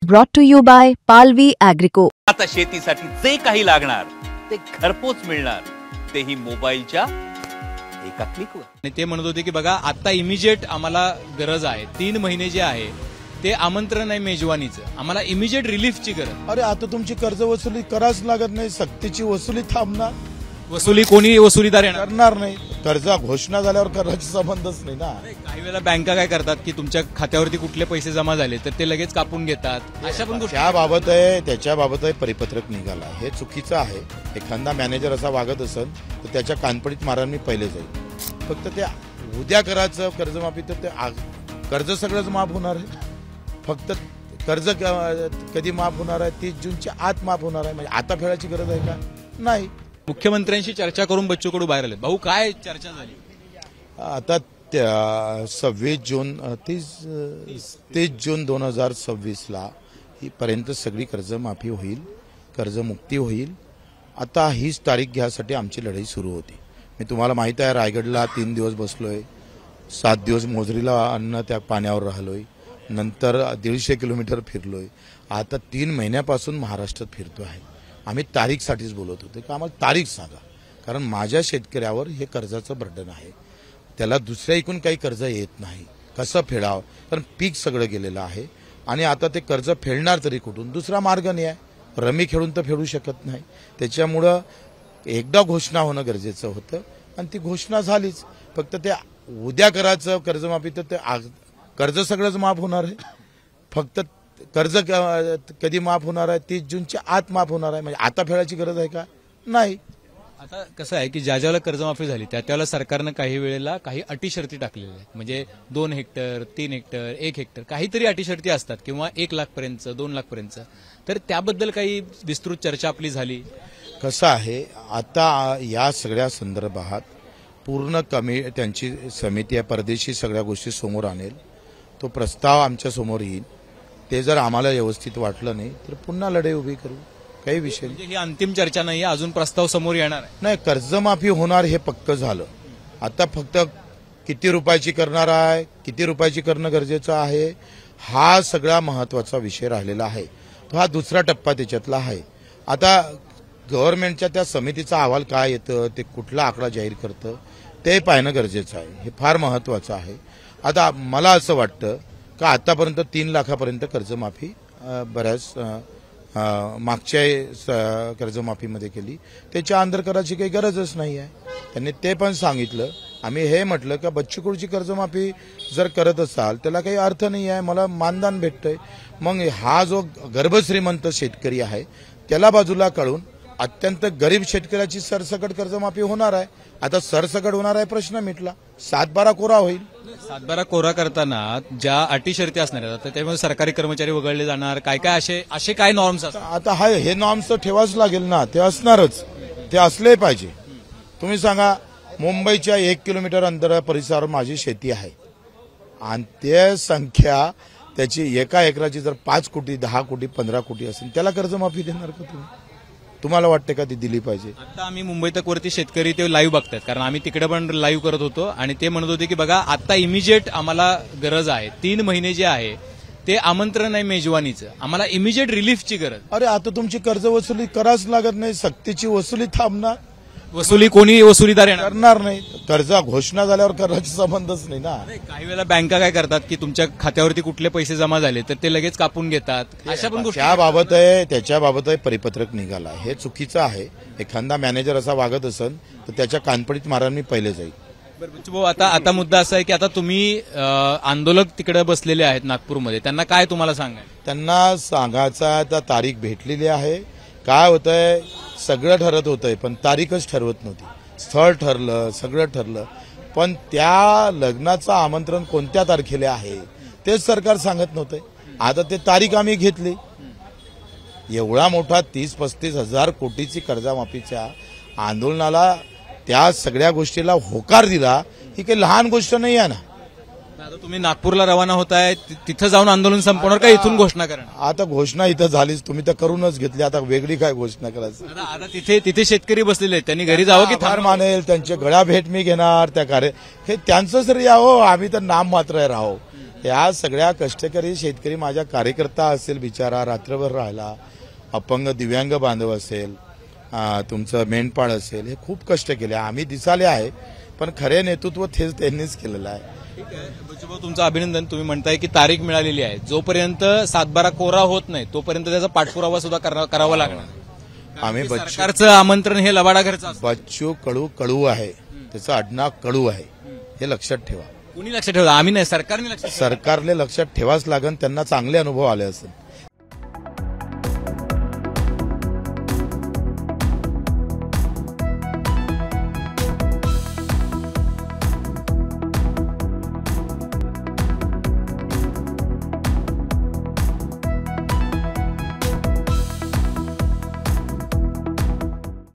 Brought to you by Palvi Agrico. आता शेतीसाठी जे काही लागणार ते घरपोच मिळणार, तेही मोबाईलच्या एका क्लिकवर. आणि ते म्हणत होते की बघा आता इमिजिएट आम्हाला गरज आहे, 3 महिने जे आहे ते आमंत्रण आहे मेजवानीचं, आम्हाला इमिजिएट रिलीफची गरज. अरे आता तुमची कर्ज वसुली कराच लागत नाही, सक्तीची वसुली थांबणार, वसुली कोणी वसुलीदार येणार करणार नाही. कर्ज घोषणा झाल्यावर करायचा संबंधच नाही ना. काही वेळेला बँका काय करतात की तुमच्या खात्यावरती कुठले पैसे जमा झाले तर ते लगेच कापून घेतात, अशा पण गोष्टी. त्याच्याबाबत आहे परिपत्रक निघाला, हे चुकीचं आहे. एखादा मॅनेजर असा वागत असेल तर त्याच्या कानपडीत मारा मी पहिले जाईल. फक्त ते उद्या करायचं कर्जमाफी तर ते कर्ज सगळंच माफ होणार आहे. फक्त कर्ज कधी माफ होणार आहे? 30 जूनच्या आत माफ होणार आहे. म्हणजे आता फेडायची गरज आहे का? नाही. मुख्यमंत्र्यांशी चर्चा करून बच्चू कडू बाहेर आले. भाऊ काय चर्चा झाली? आता 26 जून 30 जून 2026ला ही पर्यंत सगळी कर्जमाफी होईल, कर्जमुक्ती होईल. आता हीच तारीख घ्यासाठी आमची लढाई सुरू होती. मी तुम्हाला माहिती आहे रायगडला 3 दिवस बसलोय, 7 दिवस मोजरीला अन्न त्या पाण्यावर राहिलोय, नंतर 150 किलोमीटर फिरलोय. आता 3 महिन्यापासून महाराष्ट्रात फिरतो आहे. आम्ही तारीखसाठीच बोलत होतो की आम्हाला तारीख सांगा, कारण माझ्या शेतकऱ्यावर हे कर्जाचं बर्डन आहे. त्याला दुसऱ्या इकडून काही कर्ज येत नाही, कसं फेडावं, कारण पीक सगळं गेलेलं आहे. आणि आता ते कर्ज फेडणार तरी कुठून? दुसरा मार्ग नाही आहे. रमी खेळून तर फेडू शकत नाही. त्याच्यामुळं एकदा घोषणा होणं गरजेचं होतं आणि ती घोषणा झालीच. फक्त ते उद्या करायचं कर्जमाफी तर ते कर्ज सगळंच माफ होणार आहे. फक्त कर्ज कधी माफ होणार आहे? 30 जूनच्या आत माफ होणार आहे. म्हणजे आता फेडायची गरज आहे का? नाही. आता कसं आहे की ज्या ज्याला कर्जमाफी झाली त्या त्याला सरकारनं काही वेळेला काही अटी शर्ती टाकलेल्या आहेत. म्हणजे 2 हेक्टर, 3 हेक्टर, 1 हेक्टर काहीतरी अटी शर्ती असतात, किंवा 1 लाखपर्यंत, 2 लाखपर्यंत. तर त्याबद्दल काही विस्तृत चर्चा आपली झाली? कसं आहे, आता या सगळ्या संदर्भात पूर्ण त्यांची समिती आहे, परदेशी सगळ्या गोष्टी समोर आणेल. तो प्रस्ताव आमच्या समोर येईल. ते जर आम्हाला व्यवस्थित वाटलं नाही तर पुन्हा लढाई उभी करू, काही विषय नाही. ही अंतिम चर्चा नाही, अजून प्रस्ताव समोर येणार आहे. नाही, कर्जमाफी होणार हे पक्क झालं. आता फक्त किती रुपयाची करणार आहे, किती रुपयाची करणं गरजेचं आहे, हा सगळा महत्वाचा विषय राहिलेला आहे. तो हा दुसरा टप्पा त्याच्यातला आहे. आता गव्हर्नमेंटच्या त्या समितीचा अहवाल काय येतं, ते कुठला आकडा जाहीर करतं ते पाहणं गरजेचं आहे. हे फार महत्वाचं आहे. आता मला असं वाटतं का आतापर्यंत 3 लाखापर्यंत कर्जमाफी बऱ्याच मागच्या कर्जमाफीमध्ये केली. त्याच्या अंदर करायची काही गरजच नाही आहे. त्यांनी ते पण सांगितलं. आम्ही हे म्हटलं का बच्चू कडूची कर्जमाफी जर करत असाल त्याला काही अर्थ नाही आहे, मला मानधन भेटतंय. मग हा जो गर्भश्रीमंत शेतकरी आहे त्याला बाजूला काढून अत्यंत गरीब शेतकऱ्याची सरसकट कर्जमाफी होणार आहे. आता सरसकट होणार आहे, प्रश्न मिटला. 7-12 कोरा होईल. 7-12 कोरा करताना ज्या अटी शर्ती असणार आहेत त्यामुळे सरकारी कर्मचारी वगळले जाणार, काय काय असे काय नॉर्म्स असतात? आता हे नॉर्म्स तर ठेवाच लागेल ना, ते असणारच, ते असले पाहिजे. तुम्ही सांगा, मुंबईच्या 1 किलोमीटर अंतर परिसरावर माझी शेती आहे आणि ते संख्या त्याची एका एकराची जर 5 कोटी, 10 कोटी, 15 कोटी असेल, त्याला कर्जमाफी देणार का तुम्ही? तुम्हाला वाटतं का ती दिली पाहिजे? आता आम्ही मुंबई तक वरती शेतकरी ते लाईव्ह बघतात, कारण आम्ही तिकडे पण लाईव्ह करत होतो. आणि ते म्हणत होते की बघा आता इमिजिएट आम्हाला गरज आहे, 3 महिने जे आहे ते आमंत्रण आहे मेजवानीचं, आम्हाला इमिजिएट रिलीफची गरज. अरे आता तुमची कर्ज वसुली कराच लागत नाही, सक्तीची वसुली थांबणार, वसुली कोणी वसुलीदार येणार करणार नाही. कर्ज घोषणा झाल्यावर करायचा संबंधच नाही ना. काही वेळेला बँका काय करतात की तुमच्या खात्यावरती कुठले पैसे जमा झाले तर ते लगेच कापून घेतात, अशा पण गोष्टी. त्याच्याबाबत आहे परिपत्रक निघाला, हे चुकीचं आहे. एखादा मॅनेजर असा वागत असेल तर त्याच्या कानपडीत मारा मी पहिले जाईल. भाऊ, आता मुद्दा असा आहे की आता तुम्ही आंदोलक तिकडे बसलेले आहेत नागपूरमध्ये, त्यांना काय तुम्हाला सांगायचं? त्यांना सांगायचं आता तारीख भेटलेली आहे. काय होतंय, सगळं ठरत होतंय पण तारीखच ठरवत नव्हती. स्थळ ठरलं, सगळं ठरलं, पण त्या लग्नाचं आमंत्रण कोणत्या तारखेला आहे तेच सरकार सांगत नव्हतंय. आता ते तारीख आम्ही घेतली. एवढा मोठा 30-35 हजार कोटीची कर्जमाफीच्या आंदोलनाला, त्या सगळ्या गोष्टीला होकार दिला, ही काही लहान गोष्ट नाही आहे ना. आता तुम्ही नागपूरला रवाना होताय, तिथं जाऊन आंदोलन संपवणार का इथून घोषणा करणार? आता घोषणा इथं झालीच, तुम्ही तर करूनच घेतली, आता वेगळी काय घोषणा करायचं? आता तिथे शेतकरी बसलेले आहेत, त्यांनी घरी जावं की फार मानेल, त्यांचे गळा भेट मी घेणार. त्या कार्य हे त्यांचं जरी यावं, आम्ही तर नाम मात्र राहो. या सगळ्या कष्टकरी शेतकरी माझ्या कार्यकर्ता असेल बिचारा रात्रभर राहिला, अपंग दिव्यांग बांधव असेल, तुमचं मेंढपाळ असेल, हे खूप कष्ट केले. आम्ही दिसाले आहे पण खरे नेतृत्व तेच त्यांनीच केलेलं आहे. ठीक आहे बच्चूभाऊ, तुमचं अभिनंदन. तुम्ही म्हणताय की तारीख मिळालेली आहे, जोपर्यंत 7/12 कोरा होत नाही तोपर्यंत त्याचा पाठपुरावा सुद्धा करावा लागणार. आम्ही सरकारचं आमंत्रण हे लबाडा घरचं असतं. बच्चू कडू आहे, त्याचं आडनाव कडू आहे, हे लक्षात ठेवा. कुणी लक्षात ठेवलं? आम्ही नाही, सरकारने लक्षात ठेवलं. सरकारने लक्षात ठेवाच लागेल, त्यांना चांगले अनुभव आले असेल.